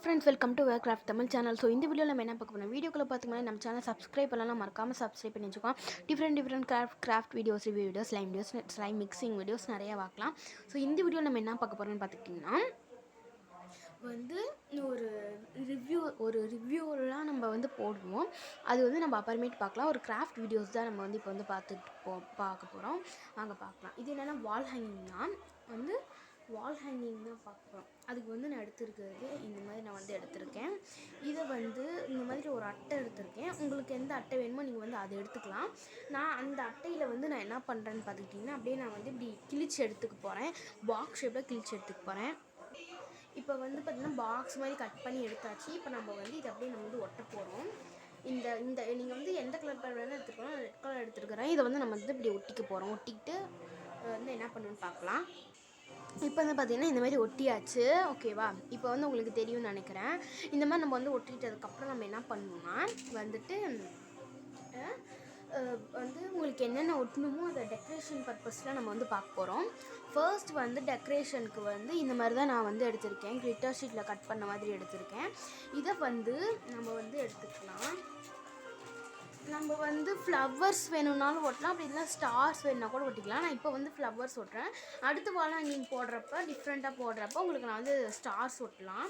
Friends, welcome to வேர்க்ராஃப்ட் Tamil channel. So இந்த வீடியோவில் நம்ம என்ன பார்க்க போகிறோம், வீடியோக்குள்ளே பார்த்துக்கோங்க. நம்ம சேனல் சப்ஸ்கிரைப் பண்ணலாம், மறக்காமல் சப்ஸ்கிரைப் பண்ணி வச்சுக்கோம். Different craft videos, review videos, slime mixing videos நிறையா பார்க்கலாம். ஸோ இந்த வீடியோவில் நம்ம என்ன பார்க்க போகிறோம்னு பார்த்துக்கிட்டிங்கன்னா வந்து ஒரு ரிவ்யூலாம் நம்ம வந்து போடுவோம். அது வந்து நம்ம அப்புறமேட்டு பார்க்கலாம். ஒரு கிராஃப்ட் வீடியோஸ் தான் நம்ம வந்து இப்போ வந்து பார்க்க போகிறோம். வாங்க பார்க்கலாம். இது என்னென்னா வால் ஹேங்கிங் தான் பார்க்குறோம். அதுக்கு வந்து நான் எடுத்துருக்கிறது இந்த மாதிரி நான் வந்து எடுத்திருக்கேன். இதை வந்து இந்த மாதிரி ஒரு அட்டை எடுத்திருக்கேன். உங்களுக்கு எந்த அட்டை வேணுமோ நீங்கள் வந்து அதை எடுத்துக்கலாம். நான் அந்த அட்டையில் வந்து நான் என்ன பண்ணுறேன்னு பார்த்துக்கிட்டிங்கன்னா, அப்படியே நான் வந்து இப்படி கிழிச்சு எடுத்துக்க போகிறேன். பாக்ஸ் ஷேப்பில் கிழிச்சு எடுத்துக்க போகிறேன். இப்போ வந்து பார்த்திங்கன்னா பாக்ஸ் மாதிரி கட் பண்ணி எடுத்தாச்சு. இப்போ நம்ம வந்து இதை அப்படியே நம்ம வந்து ஒட்ட போகிறோம். இந்த நீங்கள் வந்து எந்த கலர் வேணாலும் எடுத்துக்கலாம். ரெட் கலர் எடுத்துருக்கிறேன். இதை வந்து நம்ம வந்து இப்படி ஒட்டிக்க போகிறோம். ஒட்டிக்கிட்டு வந்து என்ன பண்ணணுன்னு பார்க்கலாம். இப்போ வந்து பார்த்திங்கன்னா இந்த மாதிரி ஒட்டியாச்சு. ஓகேவா? இப்போ வந்து உங்களுக்கு தெரியும்னு நினைக்கிறேன். இந்த மாதிரி நம்ம வந்து ஒட்டிட்டதுக்கப்புறம் நம்ம என்ன பண்ணணும்னா வந்துட்டு வந்து உங்களுக்கு என்னென்ன ஒட்டணுமோ அதை டெக்கரேஷன் பர்பஸில் நம்ம வந்து பார்க்க போகிறோம். ஃபர்ஸ்ட் வந்து டெக்கரேஷனுக்கு வந்து இந்த மாதிரி தான் நான் வந்து எடுத்திருக்கேன். கிளிட்டர் ஷீட்டில் கட் பண்ண மாதிரி எடுத்திருக்கேன். இதை வந்து நம்ம வந்து எடுத்துக்கலாம். நம்ம வந்து ஃப்ளவர்ஸ் வேணும்னாலும் ஒட்டலாம், அப்படி இல்லைனா ஸ்டார்ஸ் வேணுன்னா கூட ஒட்டிக்கலாம். நான் இப்போ வந்து ஃப்ளவர்ஸ் ஒட்டுறேன். அடுத்த வால் ஹேங்கிங் போடுறப்ப டிஃப்ரெண்ட்டாக போடுறப்ப உங்களுக்கு நான் வந்து ஸ்டார்ஸ் ஒட்டலாம்.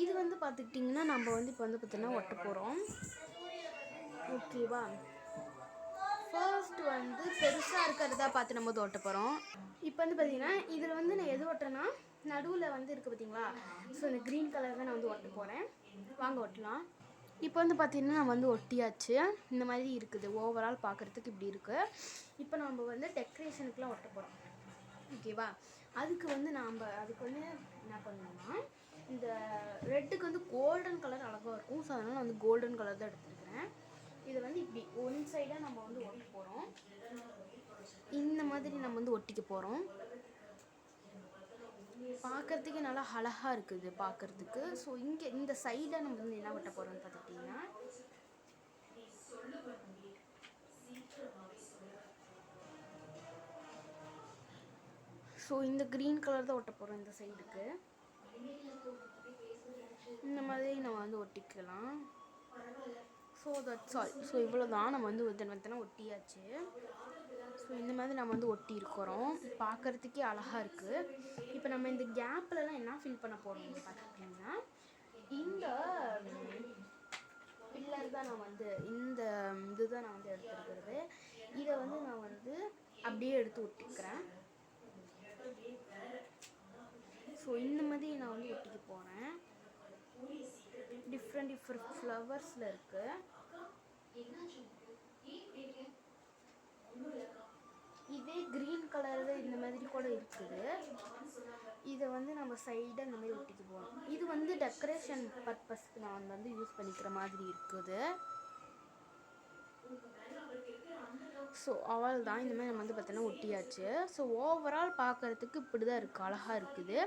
இது வந்து பார்த்துக்கிட்டிங்கன்னா நம்ம வந்து இப்போ வந்து பார்த்தீங்கன்னா ஒட்ட போகிறோம். ஓகேவா? ஃபர்ஸ்ட் வந்து பெருசாக இருக்கிறதா பார்த்து நம்ம ஒட்ட போகிறோம். இப்போ வந்து பார்த்திங்கன்னா இதில் வந்து நான் எது ஒட்டுறேன்னா நடுவில் வந்து இருக்குது பார்த்தீங்களா? ஸோ இந்த க்ரீன் கலர் தான் நான் வந்து ஒட்ட போகிறேன். வாங்க ஒட்டலாம். இப்போ வந்து பார்த்திங்கன்னா நான் வந்து ஒட்டியாச்சு. இந்த மாதிரி இருக்குது. ஓவரால் பார்க்குறதுக்கு இப்படி இருக்குது. இப்போ நம்ம வந்து டெக்கரேஷனுக்குலாம் ஒட்ட போகிறோம். ஓகேவா? அதுக்கு வந்து அதுக்கு வந்து என்ன பண்ணணும்னா இந்த ரெட்டுக்கு வந்து கோல்டன் கலர் அழகாக இருக்கும். ஸோ அதனால் நான் வந்து கோல்டன் கலர் தான் எடுத்துருக்கிறேன். இதை வந்து இப்படி ஒன் சைடாக நம்ம வந்து ஒட்ட போகிறோம். இந்த மாதிரி நம்ம வந்து ஒட்டிக்க போகிறோம். பார்க்குறதுக்கு நல்லா அழகாக இருக்குது பார்க்குறதுக்கு. ஸோ இங்கே இந்த சைடில் நம்ம வந்து என்ன ஒட்ட போகிறோம்னு பார்த்துக்கிட்டிங்கன்னா ஸோ இந்த க்ரீன் கலர் தான் ஒட்ட போகிறோம். இந்த சைடுக்கு இந்த மாதிரி நம்ம வந்து ஒட்டிக்கலாம். So that's all. ஸோ இவ்வளோ தான் நம்ம வந்து ஒத்தனை ஒட்டியாச்சு. ஸோ இந்த மாதிரி நம்ம வந்து ஒட்டி இருக்கிறோம். பார்க்குறதுக்கே அழகாக இருக்குது. இப்போ நம்ம இந்த கேப்லலாம் என்ன ஃபில் பண்ண போகிறோம்னு பார்த்துக்கிட்டிங்கன்னா இந்த பில்லர் தான் நான் வந்து இதுதான் நான் வந்து எடுத்துருக்கிறது. இதை வந்து நான் வந்து அப்படியே எடுத்து ஒட்டிக்கிறேன். ஸோ இந்த மாதிரி நான் வந்து ஒட்டிக்க போகிறேன். டிஃப்ரெண்ட் ஃப்ளவர்ஸில் இருக்குது. இதே க்ரீன் கலரில் இந்த மாதிரி கூட இருக்குது. இதை வந்து நம்ம சைடாக இந்த மாதிரி ஒட்டிக்க போகிறோம். இது வந்து டெக்கரேஷன் பர்பஸ்க்கு நான் வந்து யூஸ் பண்ணிக்கிற மாதிரி இருக்குது. ஸோ அவள் தான் இந்த மாதிரி நம்ம வந்து பார்த்தோன்னா ஒட்டியாச்சு. ஸோ ஓவரால் பார்க்குறதுக்கு இப்படி தான் இருக்குது. அழகாக இருக்குது.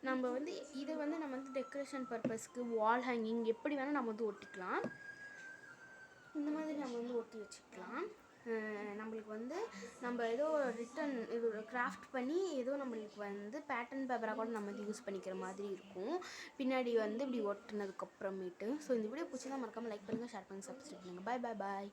நம்ம வந்து இதை வந்து நம்ம வந்து டெக்கரேஷன் பர்பஸ்க்கு வால் ஹேங்கிங் எப்படி வேணால் நம்ம வந்து ஒட்டிக்கலாம். இந்த மாதிரி நம்ம வந்து ஒட்டி வச்சுக்கலாம். நம்மளுக்கு வந்து நம்ம ஏதோ இது கிராஃப்ட் பண்ணி ஏதோ நம்மளுக்கு வந்து பேட்டர்ன் பேப்பராக கூட நம்ம வந்து யூஸ் பண்ணிக்கிற மாதிரி இருக்கும். பின்னாடி வந்து இப்படி ஒட்டினதுக்கப்புறமேட்டு. ஸோ இந்த வீடியோ பிடிச்சிருந்தா மறக்காமல் லைக் பண்ணுங்கள், ஷேர் பண்ணுங்கள், சப்ஸ்கிரைப் பண்ணுங்கள். பாய்.